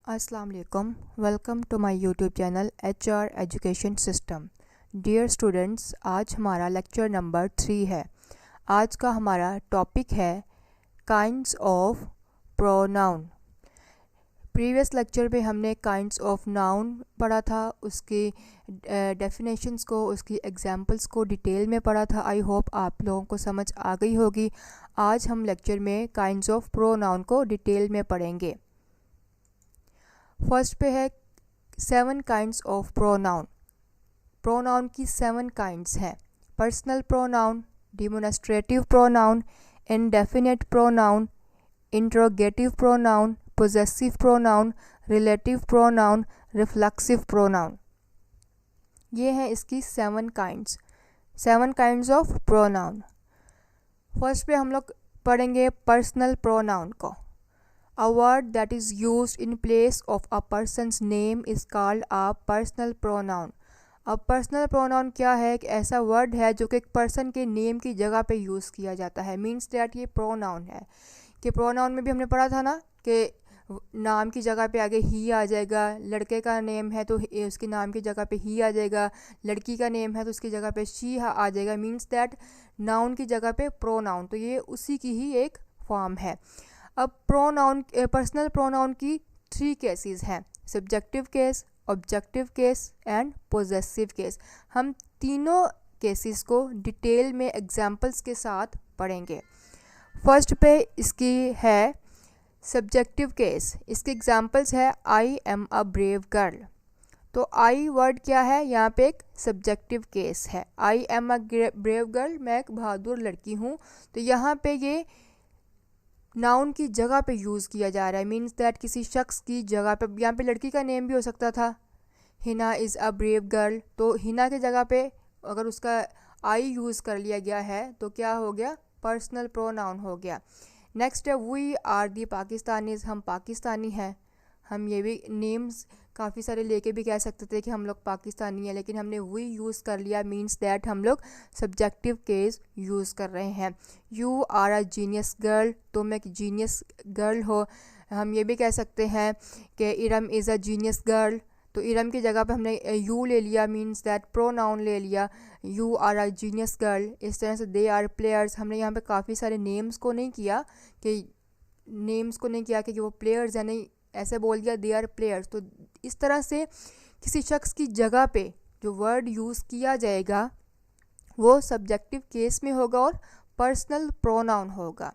अस्सलाम वालेकुम। Welcome to my YouTube channel HR Education System. Dear students, आज हमारा लेक्चर नंबर 3 है। आज का हमारा टॉपिक है kinds of pronoun. Previous lecture में हमने काइंड्स ऑफ नाउन पढ़ा था, उसकी डेफिनेशंस को, उसकी एग्जांपल्स को डिटेल में पढ़ा था। आई होप आप लोगों को समझ आ गई होगी। आज हम लेक्चर में काइंड्स ऑफ प्रोनाउन को डिटेल में पढ़ेंगे। फर्स्ट पे है 7 काइंड्स ऑफ प्रोनाउन। प्रोनाउन की 7 काइंड्स हैं। Personal pronoun, demonstrative pronoun, indefinite pronoun, interrogative pronoun, possessive pronoun, relative pronoun, reflexive pronoun. ये हैं इसकी 7 काइंड्स ऑफ प्रोनाउन। फर्स्ट पे हम लोग पढ़ेंगे पर्सनल प्रोनाउन को। A word that is used in place of a person's name is called a personal pronoun. अब personal pronoun क्या है? एक ऐसा वर्ड है जो कि एक पर्सन के नेम की जगह पे यूज़ किया जाता है। मीन्स दैट ये प्रोनाउन है। कि प्रोनाउन में भी हमने पढ़ा था ना कि नाम की जगह पे आगे ही आ जाएगा। लड़के का नेम है तो उसके नाम की जगह पे ही आ जाएगा। लड़की का नेम है तो उसकी जगह पे शी आ जाएगा। मीन्स दैट नाउन की जगह पे प्रोनाउन, तो ये उसी की ही एक फॉर्म है। अब प्रोनाउन, पर्सनल प्रोनाउन की 3 केसेस हैं: subjective case, objective case and possessive case. हम तीनों केसेस को डिटेल में एग्जांपल्स के साथ पढ़ेंगे। फर्स्ट पे इसकी है सब्जेक्टिव केस। इसके एग्जांपल्स है I am a brave girl. तो आई वर्ड क्या है? यहाँ पे एक सब्जेक्टिव केस है। I am a brave girl, मैं एक बहादुर लड़की हूँ। तो यहाँ पे ये नाउन की जगह पे यूज़ किया जा रहा है। मीन्स दैट किसी शख्स की जगह पे, यहाँ पे लड़की का नेम भी हो सकता था, Hina is a brave girl. तो हिना की जगह पे अगर उसका आई यूज़ कर लिया गया है तो क्या हो गया? पर्सनल प्रोनाउन हो गया। नेक्स्ट है वी आर दी पाकिस्तानीज़, हम पाकिस्तानी हैं। हम ये भी नेम्स काफ़ी सारे लेके भी कह सकते थे कि हम लोग पाकिस्तानी हैं, लेकिन हमने वी यूज़ कर लिया। मीन्स दैट हम लोग सब्जेक्टिव केस यूज़ कर रहे हैं। You are a genius girl, तुम एक जीनियस गर्ल हो। हम ये भी कह सकते हैं कि Iram is a genius girl. तो इरम की जगह पे हमने यू ले लिया। मीन्स दैट प्रोनाउन ले लिया, you are a genius girl. इस तरह से दे आर प्लेयर्स। हमने यहाँ पे काफ़ी सारे नेम्स को नहीं किया कि वो प्लेयर्स हैं, नहीं, ऐसे बोल दिया दे आर प्लेयर्स। तो इस तरह से किसी शख्स की जगह पे जो वर्ड यूज़ किया जाएगा वो सब्जेक्टिव केस में होगा और पर्सनल प्रोनाउन होगा।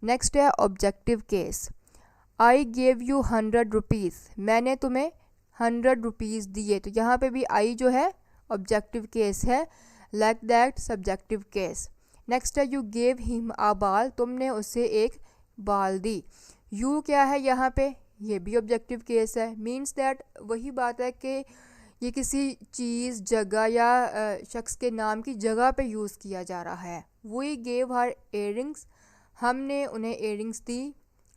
नेक्स्ट है objective case. I gave you 100 rupees, मैंने तुम्हें 100 रुपीज़ दिए। तो यहाँ पे भी आई जो है ऑब्जेक्टिव केस है, like that subjective case. Next है यू गेव हिम अ बाल, तुमने उसे एक बाल दी। यू क्या है यहाँ पे? ये भी ऑब्जेक्टिव केस है। मीन्स दैट वही बात है कि ये किसी चीज़, जगह या शख्स के नाम की जगह पे यूज़ किया जा रहा है। वी गेव हर इयरिंग्स, हमने उन्हें earrings the.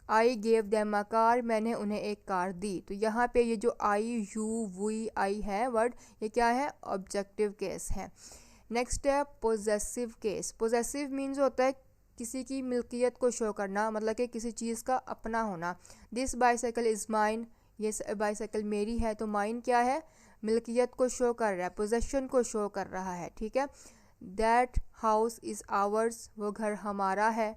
I gave them a car, मैंने उन्हें एक कार दी। तो यहाँ पे ये जो आई, यू, वी, आई है वर्ड, ये क्या है? ऑब्जेक्टिव केस है। नेक्स्ट है पोजेसिव केस। पोजेसिव मीन्स होता है किसी की मिल्कियत को शो करना, मतलब कि किसी चीज़ का अपना होना। दिस बाईसाइकिल इज़ माइन, ये बाईसाइकिल मेरी है। तो माइन क्या है? मिल्कियत को शो कर रहा है, पोजेशन को शो कर रहा है। ठीक है। दैट हाउस इज़ आवर्स, वो घर हमारा है।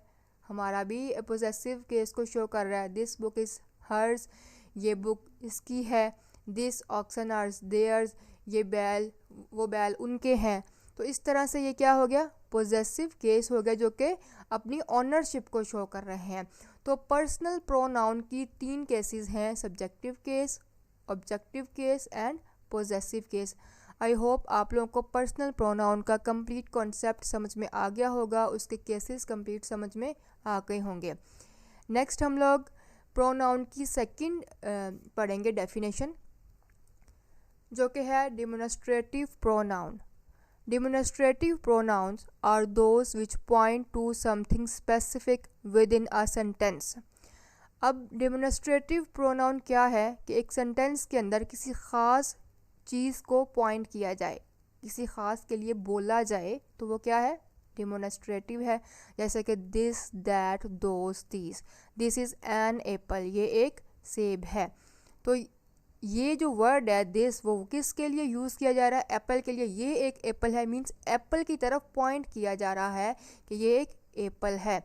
हमारा भी पोजेसिव केस को शो कर रहा है। दिस बुक इज़ हर्स, ये बुक इसकी है। दिस ऑक्सन आर्स देयर्स, ये बैल, वो बैल उनके हैं। तो इस तरह से ये क्या हो गया? पोजेसिव केस हो गया, जो कि अपनी ऑनरशिप को शो कर रहे हैं। तो पर्सनल प्रोनाउन की 3 केसेस हैं: subjective case, objective case and possessive case. I hope आप लोगों को पर्सनल प्रोनाउन का कंप्लीट कॉन्सेप्ट समझ में आ गया होगा, उसके केसेस कंप्लीट समझ में आ गए होंगे। नेक्स्ट हम लोग प्रोनाउन की सेकंड पढ़ेंगे डेफिनेशन, जो कि है demonstrative pronoun. Demonstrative pronouns are those which point to something specific within a sentence. अब demonstrative pronoun क्या है? कि एक सेंटेंस के अंदर किसी ख़ास चीज़ को पॉइंट किया जाए, किसी ख़ास के लिए बोला जाए, तो वो क्या है? डिमोन्स्ट्रेटिव है। जैसे कि this, that, those, these. This is an apple, ये एक सेब है। तो ये जो वर्ड है दिस, वो किसके लिए यूज़ किया जा रहा है? एप्पल के लिए। ये एक एप्पल है, मीन्स एप्पल की तरफ पॉइंट किया जा रहा है कि ये एक एप्पल है।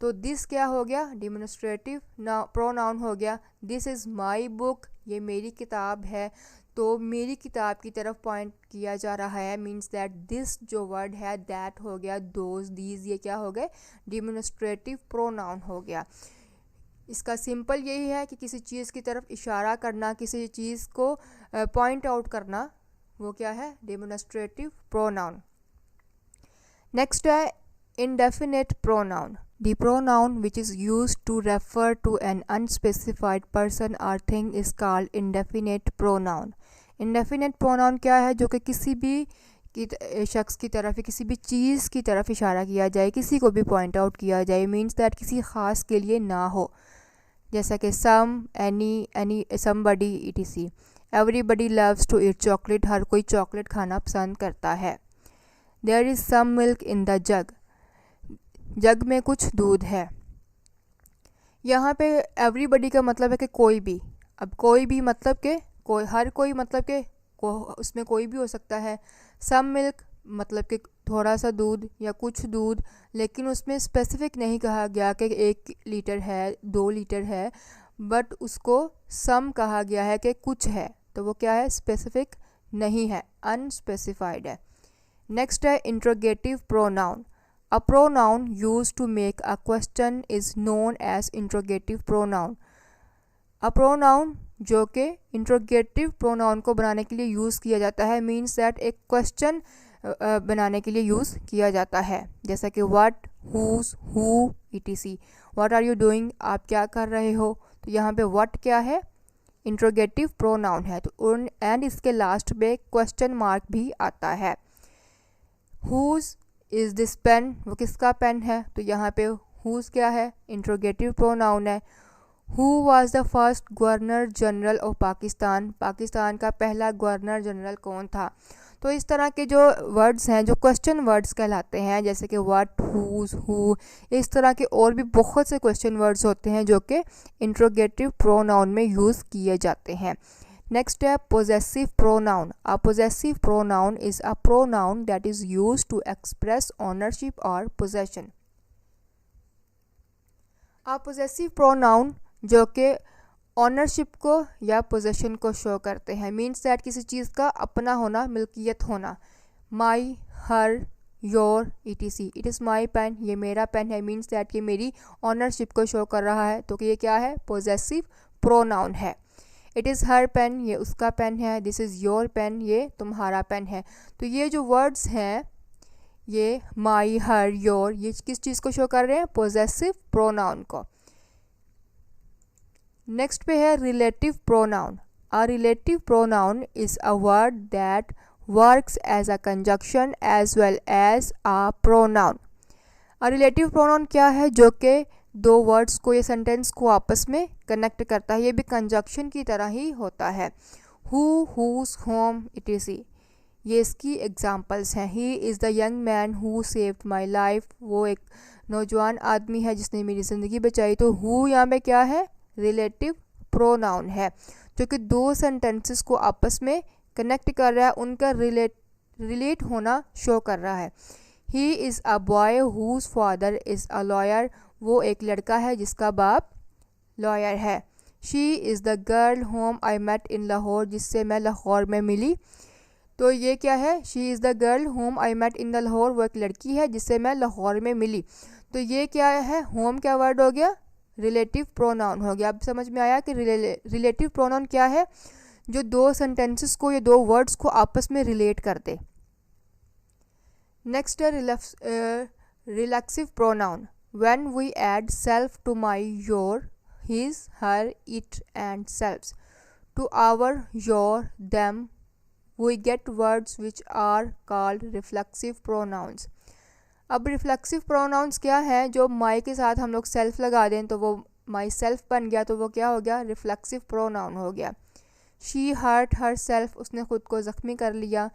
तो दिस क्या हो गया? डिमोन्स्ट्रेटिव प्रोनाउन हो गया। दिस इज़ माई बुक, ये मेरी किताब है। तो मेरी किताब की तरफ पॉइंट किया जा रहा है, मीन्स दैट दिस जो वर्ड है दैट हो गया, दोज, दीज, ये क्या हो गए? डिमोन्स्ट्रेटिव प्रोनाउन हो गया। इसका सिंपल यही है कि किसी चीज़ की तरफ इशारा करना, किसी चीज़ को पॉइंट आउट करना, वो क्या है? Demonstrative pronoun. नेक्स्ट है indefinite pronoun. The pronoun which is used to refer to an unspecified person or thing is called indefinite pronoun. Indefinite pronoun क्या है? जो कि किसी भी शख्स की तरफ या किसी भी चीज़ की तरफ इशारा किया जाए, किसी को भी पॉइंट आउट किया जाए, मीन्स दैट किसी ख़ास के लिए ना हो, जैसा कि some, any, somebody, etc. Everybody loves to eat chocolate, हर कोई चॉकलेट खाना पसंद करता है। There is some milk in the jug, jug में कुछ दूध है। यहाँ पे एवरीबडी का मतलब है कि कोई भी। अब कोई भी मतलब कि कोई, हर कोई मतलब कि उसमें कोई भी हो सकता है। सम मिल्क मतलब कि थोड़ा सा दूध या कुछ दूध, लेकिन उसमें स्पेसिफिक नहीं कहा गया कि 1 लीटर है, 2 लीटर है, बट उसको सम कहा गया है कि कुछ है, तो वो क्या है? स्पेसिफिक नहीं है, अनस्पेसिफाइड है। नेक्स्ट है interrogative pronoun. A pronoun used to make a question is known as interrogative pronoun. A pronoun जो कि इंट्रोगेटिव प्रोनाउन को बनाने के लिए यूज़ किया जाता है, मीन्स दैट एक क्वेश्चन बनाने के लिए यूज़ किया जाता है, जैसा कि what, whose, who, etc. What are you doing, आप क्या कर रहे हो? तो यहाँ पे व्हाट क्या है? इंट्रोगेटिव प्रोनाउन है। तो एंड इसके लास्ट में क्वेश्चन मार्क भी आता है। हुज इज़ दिस पेन, वो किसका पेन है? तो यहाँ पे हुज क्या है? इंट्रोगेटिव प्रोनाउन है। Who was the first governor general of Pakistan, Pakistan का पहला गवर्नर जनरल कौन था? तो इस तरह के जो वर्ड्स हैं, जो क्वेश्चन वर्ड्स कहलाते हैं, जैसे कि व्हाट, हुज, हु, इस तरह के और भी बहुत से क्वेश्चन वर्ड्स होते हैं जो कि इंट्रोगेटिव प्रोनाउन में यूज़ किए जाते हैं। नेक्स्ट है possessive pronoun. A possessive pronoun is a pronoun that is used to express ownership or possession. A possessive pronoun जो कि ऑनरशिप को या पोजेशन को शो करते हैं, मीन्स दैट किसी चीज़ का अपना होना, मिल्कियत होना। My, her, your, etc. It is my pen, ये मेरा पेन है, मीन्स दैट ये मेरी ऑनरशिप को शो कर रहा है, तो ये क्या है? पोजेसिव प्रोनाउन है। इट इज़ हर पेन, ये उसका पेन है। दिस इज़ योर पेन, ये तुम्हारा पेन है। तो ये जो वर्ड्स हैं, ये माई, हर, योर, ये किस चीज़ को शो कर रहे हैं? पोजेसिव प्रोनाउन को। नेक्स्ट पे है relative pronoun. A relative pronoun is a word that works as a conjunction as well as a pronoun. A relative pronoun क्या है? जो कि दो वर्ड्स को या सेंटेंस को आपस में कनेक्ट करता है, ये भी कंजक्शन की तरह ही होता है। Who, whose, whom, etc. ये इसकी एग्जांपल्स हैं। He is the young man who saved my life, वो एक नौजवान आदमी है जिसने मेरी ज़िंदगी बचाई। तो हु यहाँ पे क्या है? रिलेटिव प्रोनाउन है, जो कि दो सेंटेंसेस को आपस में कनेक्ट कर रहा है, उनका रिलेट होना शो कर रहा है। He is a boy whose father is a lawyer, वो एक लड़का है जिसका बाप लॉयर है। She is the girl whom I met in Lahore, जिससे मैं लाहौर में मिली। तो ये क्या है? She is the girl whom I met in the Lahore, वो एक लड़की है जिससे मैं लाहौर में मिली। तो ये क्या है? होम क्या वर्ड हो गया? रिलेटिव प्रोनाउन हो गया। अब समझ में आया कि रिलेटिव प्रोनाउन क्या है? जो दो सेंटेंसेस को या दो वर्ड्स को आपस में रिलेट कर दे। नेक्स्ट है रिलैक्सिव pronoun. When we add self to my, your, his, her, it and selves to our, your, them, we get words which are called reflexive pronouns. अब रिफ्लेक्सिव प्रोनाउंस क्या है? जो माई के साथ हम लोग सेल्फ लगा दें तो वो माई सेल्फ बन गया, तो वो क्या हो गया? रिफ्लेक्सिव प्रोनाउन हो गया। शी हर्ट हर सेल्फ, उसने खुद को ज़ख्मी कर लिया।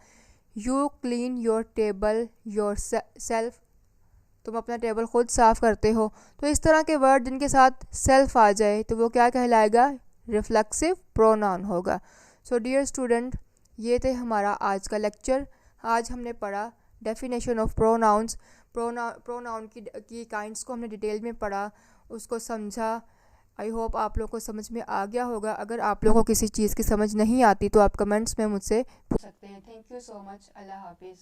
You clean your table your self, तुम अपना टेबल खुद साफ़ करते हो। तो इस तरह के वर्ड जिनके साथ सेल्फ आ जाए तो वो क्या कहलाएगा? रिफ्लेक्सिव प्रोनाउन होगा। सो डियर स्टूडेंट, ये थे हमारा आज का लेक्चर। आज हमने पढ़ा डेफिनेशन ऑफ प्रोनाउंस, प्रोनाउन की काइंड्स को हमने डिटेल में पढ़ा, उसको समझा। आई होप आप लोग को समझ में आ गया होगा। अगर आप लोगों को किसी चीज़ की समझ नहीं आती तो आप कमेंट्स में मुझसे पूछ सकते हैं। Thank you so much. अल्लाह हाफिज़।